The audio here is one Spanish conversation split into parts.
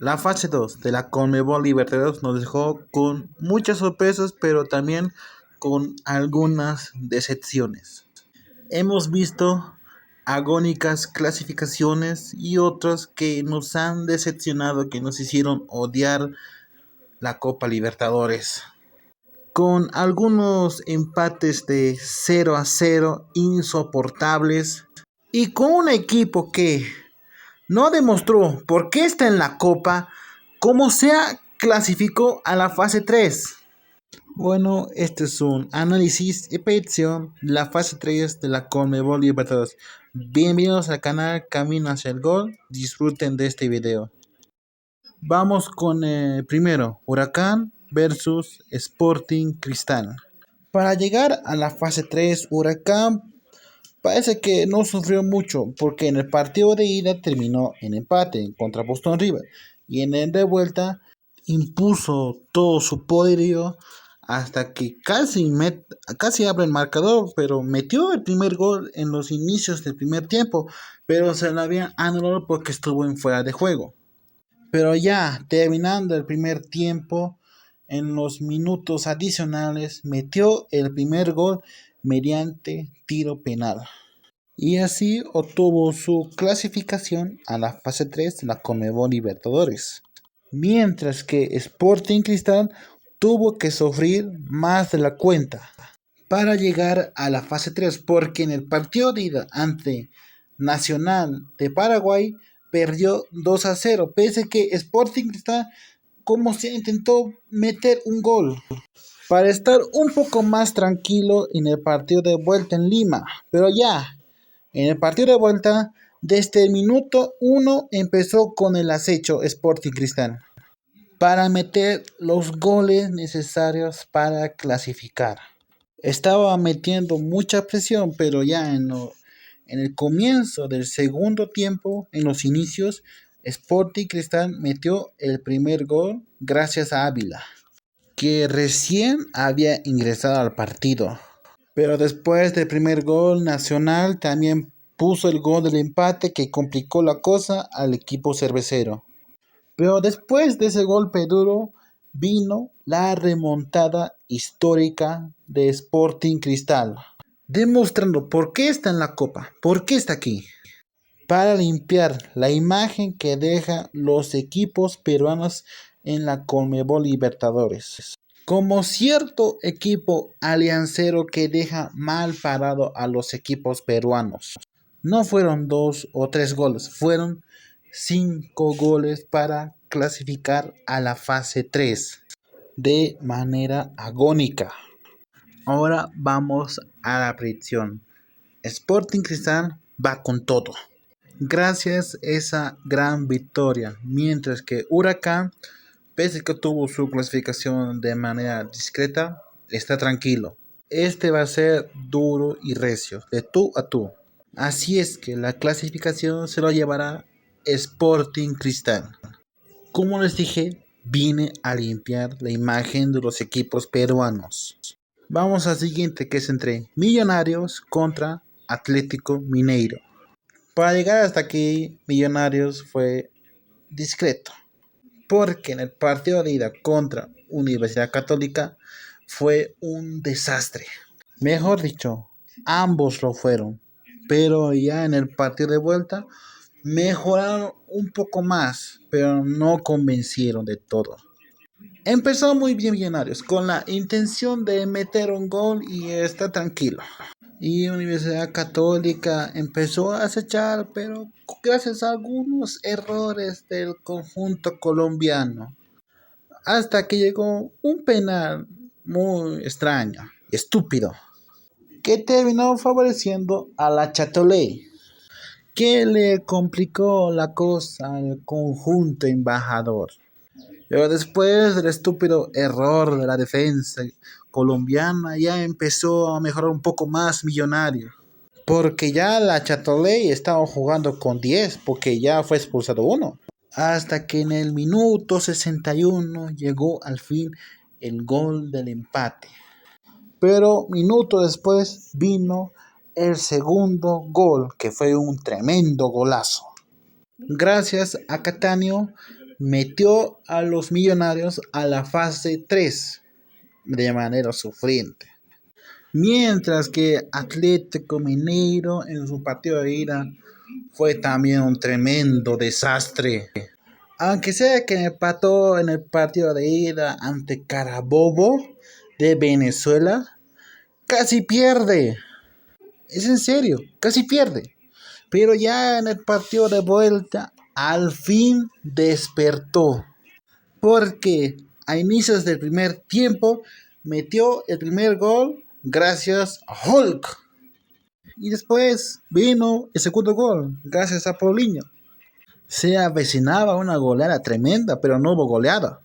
La fase 2 de la Conmebol Libertadores nos dejó con muchas sorpresas, pero también con algunas decepciones. Hemos visto agónicas clasificaciones y otras que nos han decepcionado, que nos hicieron odiar la Copa Libertadores. Con algunos empates de 0-0 insoportables y con un equipo que no demostró por qué está en la Copa, cómo se clasificó a la fase 3. Bueno, este es un análisis y predicción de la fase 3 de la Conmebol Libertadores. Bienvenidos al canal Camino hacia el Gol. Disfruten de este video. Vamos con primero, Huracán versus Sporting Cristal. Para llegar a la fase 3, Huracán parece que no sufrió mucho porque en el partido de ida terminó en empate contra Boston River y en el de vuelta impuso todo su poderío hasta que casi abre el marcador, pero metió el primer gol en los inicios del primer tiempo, pero se lo habían anulado porque estuvo en fuera de juego. Pero ya terminando el primer tiempo, en los minutos adicionales, metió el primer gol mediante tiro penal. Y así obtuvo su clasificación a la fase 3 de la Conmebol Libertadores. Mientras que Sporting Cristal tuvo que sufrir más de la cuenta para llegar a la fase 3, porque en el partido de ida ante Nacional de Paraguay perdió 2-0, pese a que Sporting Cristal como se intentó meter un gol para estar un poco más tranquilo en el partido de vuelta en Lima. Pero ya en el partido de vuelta, desde el minuto 1 empezó con el acecho Sporting Cristal para meter los goles necesarios para clasificar. Estaba metiendo mucha presión, pero ya en el comienzo del segundo tiempo, en los inicios, Sporting Cristal metió el primer gol gracias a Ávila, que recién había ingresado al partido. Pero después del primer gol, Nacional también puso el gol del empate que complicó la cosa al equipo cervecero. Pero después de ese golpe duro vino la remontada histórica de Sporting Cristal, demostrando por qué está en la Copa, por qué está aquí. Para limpiar la imagen que dejan los equipos peruanos en la Conmebol Libertadores. Como cierto equipo aliancero que deja mal parado a los equipos peruanos. No fueron 2 o 3 goles, fueron 5 goles para clasificar a la fase 3 de manera agónica. Ahora vamos a la predicción. Sporting Cristal va con todo, gracias a esa gran victoria, mientras que Huracán, pese a que tuvo su clasificación de manera discreta, está tranquilo. Este va a ser duro y recio, de tú a tú. Así es que la clasificación se lo llevará Sporting Cristal. Como les dije, vine a limpiar la imagen de los equipos peruanos. Vamos al siguiente, que es entre Millonarios contra Atlético Mineiro. Para llegar hasta aquí, Millonarios fue discreto, porque en el partido de ida contra Universidad Católica fue un desastre. Mejor dicho, ambos lo fueron, pero ya en el partido de vuelta mejoraron un poco más, pero no convencieron de todo. Empezó muy bien Millonarios, con la intención de meter un gol y estar tranquilo. Y Universidad Católica empezó a acechar, pero gracias a algunos errores del conjunto colombiano. Hasta que llegó un penal muy extraño, estúpido, que terminó favoreciendo a la Châtelet, que le complicó la cosa al conjunto embajador. Pero después del estúpido error de la defensa colombiana, ya empezó a mejorar un poco más Millonario. Porque ya la Châtelet estaba jugando con 10, porque ya fue expulsado uno. Hasta que en el minuto 61 llegó al fin el gol del empate. Pero minuto después vino el segundo gol, que fue un tremendo golazo. Gracias a Cattaneo, metió a los Millonarios a la fase 3 de manera sufriente. Mientras que Atlético Mineiro en su partido de ida fue también un tremendo desastre. Aunque sea que empató en el partido de ida ante Carabobo de Venezuela, casi pierde. Es en serio, casi pierde. Pero ya en el partido de vuelta, al fin despertó. Porque a inicios del primer tiempo metió el primer gol gracias a Hulk. Y después vino el segundo gol gracias a Paulinho. Se avecinaba una goleada tremenda, pero no hubo goleada.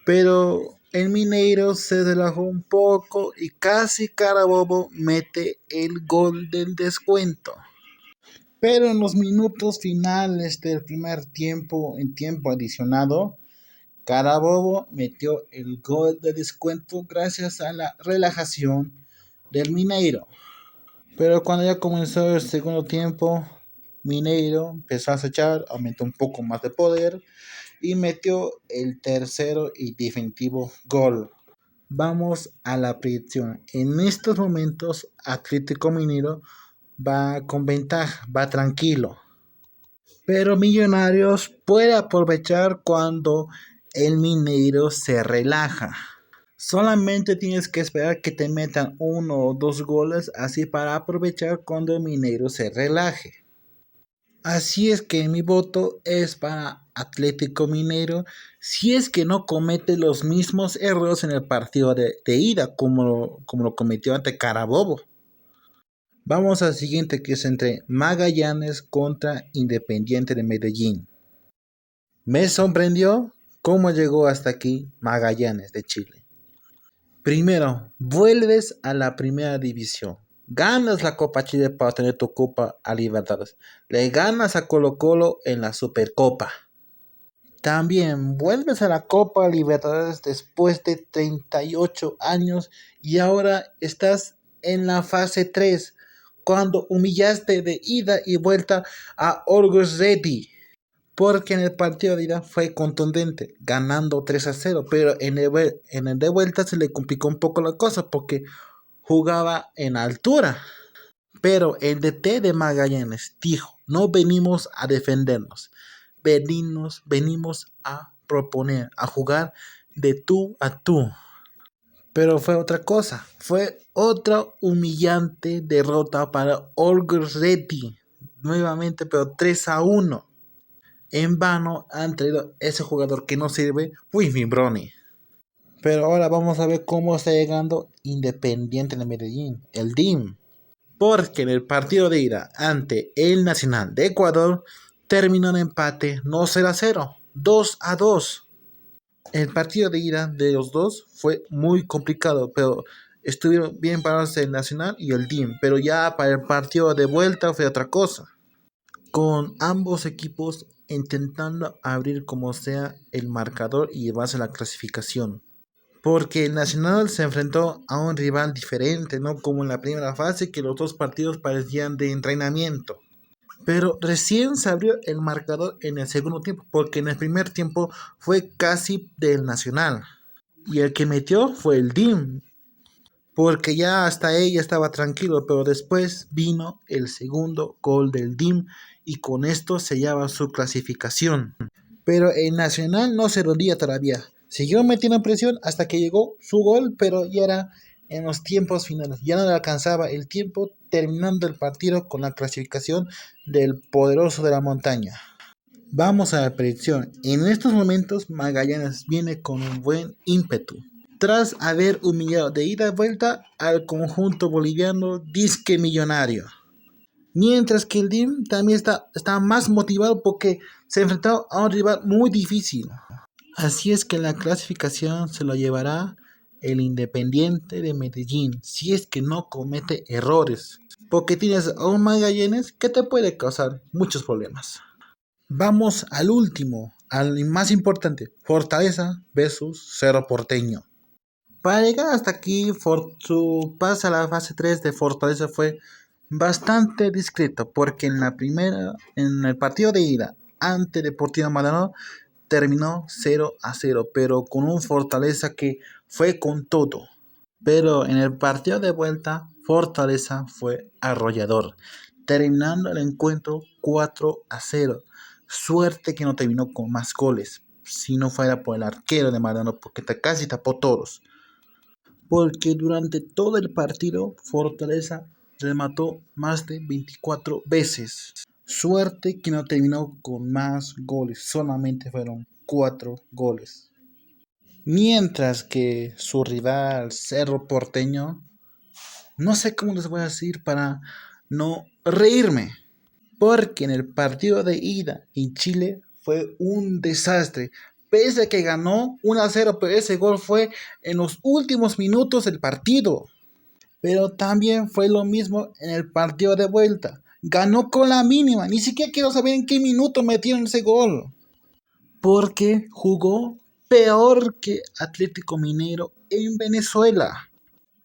Pero el Mineiro se relajó un poco y casi Carabobo mete el gol del descuento. Pero en los minutos finales del primer tiempo, en tiempo adicionado, Carabobo metió el gol de descuento gracias a la relajación del Mineiro. Pero cuando ya comenzó el segundo tiempo, Mineiro empezó a acechar, aumentó un poco más de poder y metió el tercero y definitivo gol. Vamos a la predicción. En estos momentos, Atlético Mineiro va con ventaja, va tranquilo. Pero Millonarios puede aprovechar cuando el Mineiro se relaja. Solamente tienes que esperar que te metan 1 o 2 goles así para aprovechar cuando el Mineiro se relaje. Así es que mi voto es para Atlético Mineiro si es que no comete los mismos errores en el partido de ida como lo cometió ante Carabobo. Vamos al siguiente, que es entre Magallanes contra Independiente de Medellín. Me sorprendió cómo llegó hasta aquí Magallanes de Chile. Primero, vuelves a la primera división. Ganas la Copa Chile para tener tu Copa a Libertadores. Le ganas a Colo-Colo en la Supercopa. También vuelves a la Copa Libertadores después de 38 años y ahora estás en la fase 3 cuando humillaste de ida y vuelta a Orgos Ready. Porque en el partido de ida fue contundente, ganando 3-0, pero en el de vuelta se le complicó un poco la cosa porque jugaba en altura. Pero el DT de Magallanes dijo, no venimos a defendernos, venimos a proponer, a jugar de tú a tú. Pero fue otra cosa, fue otra humillante derrota para Orgos Ready, nuevamente, pero 3-1. En vano han traído ese jugador que no sirve, Wilfried Brony. Pero ahora vamos a ver cómo está llegando Independiente de Medellín, el DIM. Porque en el partido de ida ante el Nacional de Ecuador terminó en empate no 0-0, 2-2. El partido de ida de los dos fue muy complicado, pero estuvieron bien parados el Nacional y el DIM. Pero ya para el partido de vuelta fue otra cosa, con ambos equipos intentando abrir como sea el marcador y llevarse la clasificación. Porque el Nacional se enfrentó a un rival diferente, no como en la primera fase, que los dos partidos parecían de entrenamiento. Pero recién se abrió el marcador en el segundo tiempo, porque en el primer tiempo fue casi del Nacional. Y el que metió fue el DIM, porque ya hasta ella estaba tranquilo, pero después vino el segundo gol del DIM y con esto sellaba su clasificación. Pero el Nacional no se rendía todavía. Siguió metiendo presión hasta que llegó su gol, pero ya era en los tiempos finales. Ya no le alcanzaba el tiempo, terminando el partido con la clasificación del poderoso de la montaña. Vamos a la predicción. En estos momentos Magallanes viene con un buen ímpetu, tras haber humillado de ida y vuelta al conjunto boliviano disque millonario. Mientras que el DIM también está más motivado porque se enfrentó a un rival muy difícil. Así es que la clasificación se lo llevará el Independiente de Medellín, si es que no comete errores. Porque tienes a un Magallanes que te puede causar muchos problemas. Vamos al último, al más importante, Fortaleza versus Cerro Porteño. Para llegar hasta aquí, su pase a la fase 3 de Fortaleza fue bastante discreto, porque en el partido de ida ante Deportivo Maldonado terminó 0-0, pero con un Fortaleza que fue con todo. Pero en el partido de vuelta, Fortaleza fue arrollador, terminando el encuentro 4-0. Suerte que no terminó con más goles, si no fuera por el arquero de Maldonado, porque casi tapó todos. Porque durante todo el partido, Fortaleza remató más de 24 veces. Suerte que no terminó con más goles, solamente fueron 4 goles. Mientras que su rival Cerro Porteño, no sé cómo les voy a decir para no reírme, porque en el partido de ida en Chile fue un desastre. Pese a que ganó 1-0, pero ese gol fue en los últimos minutos del partido. Pero también fue lo mismo en el partido de vuelta. Ganó con la mínima. Ni siquiera quiero saber en qué minuto metieron ese gol. Porque jugó peor que Atlético Mineiro en Venezuela.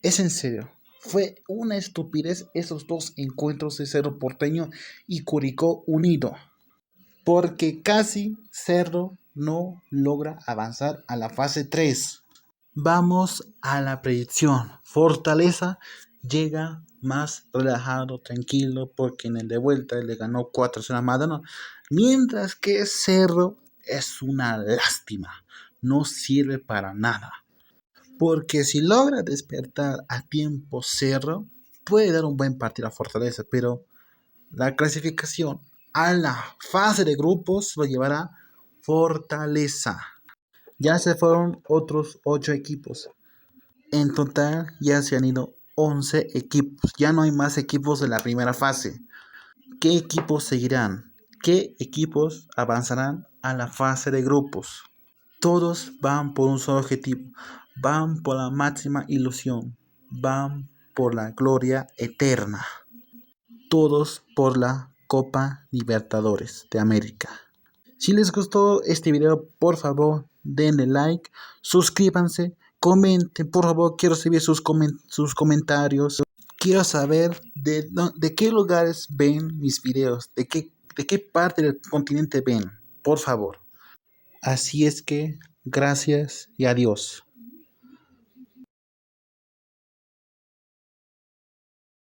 Es en serio. Fue una estupidez esos dos encuentros de Cerro Porteño y Curicó Unido. Porque casi Cerro no logra avanzar a la fase 3. Vamos a la predicción. Fortaleza llega más relajado, tranquilo, porque en el de vuelta le ganó 4-0 a Maldonado. Mientras que Cerro es una lástima. No sirve para nada. Porque si logra despertar a tiempo Cerro, puede dar un buen partido a Fortaleza, pero la clasificación a la fase de grupos lo llevará Fortaleza. Ya se fueron otros 8 equipos. En total ya se han ido 11 equipos. Ya no hay más equipos de la primera fase. ¿Qué equipos seguirán? ¿Qué equipos avanzarán a la fase de grupos? Todos van por un solo objetivo. Van por la máxima ilusión. Van por la gloria eterna. Todos por la Copa Libertadores de América. Si les gustó este video, por favor, denle like, suscríbanse, comenten, por favor, quiero saber sus comentarios. Quiero saber de qué lugares ven mis videos, de qué parte del continente ven, por favor. Así es que, gracias y adiós.